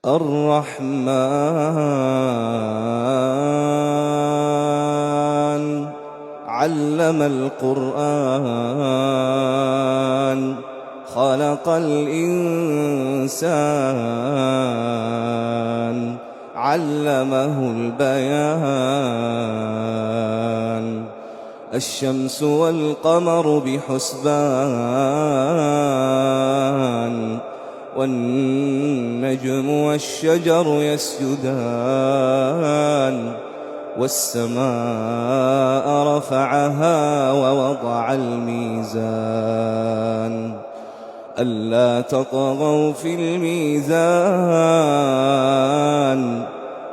الرحمن علم القرآن خلق الإنسان علمه البيان الشمس والقمر بحسبان والنجم والشجر يسجدان والسماء رفعها ووضع الميزان ألا تطغوا في الميزان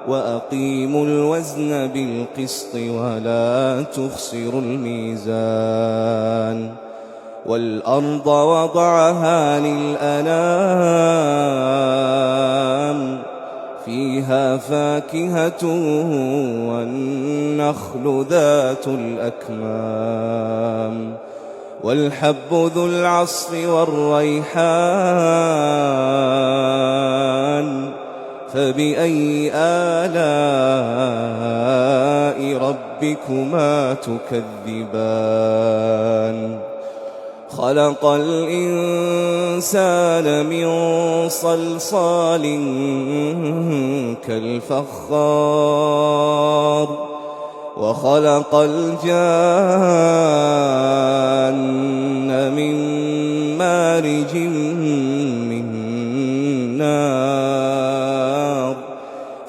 وأقيموا الوزن بالقسط ولا تخسروا الميزان والأرض وضعها للأنام فيها فاكهة والنخل ذات الأكمام والحب ذو العصف والريحان فبأي آلاء ربكما تكذبان خلق الإنسان من صلصال كالفخار وخلق الجان من مارج من نار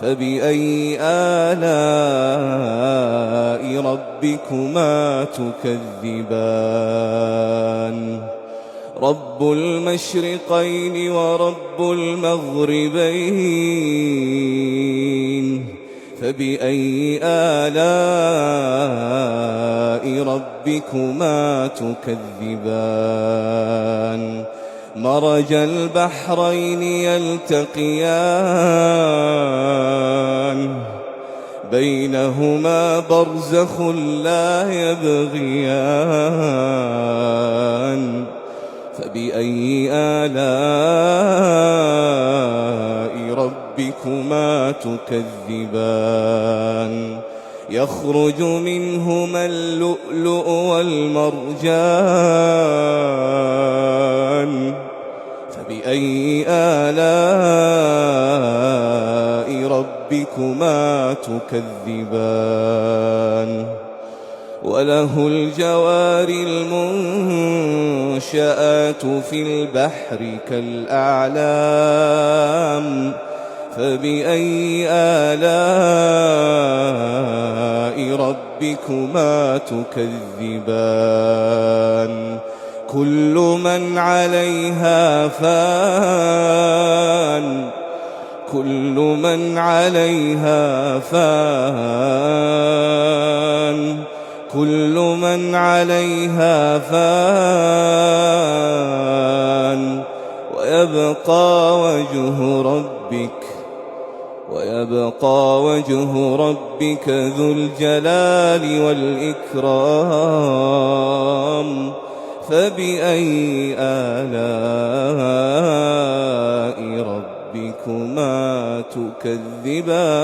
فبأي آلاء ربكما تكذبان رب المشرقين ورب المغربين فبأي آلاء ربكما تكذبان مرج البحرين يلتقيان بينهما برزخ لا يبغيان فبأي آلاء ربكما تكذبان يخرج منهما اللؤلؤ والمرجان فبأي آلاء ربكما تكذبان وله الجوار المنشآت في البحر كالأعلام فبأي آلاء ربكما تكذبان كل من عليها فان كل من عليها فان كل من عليها فان ويبقى وجه ربك ذو الجلال والإكرام فبأي آلاء ربكما تكذبان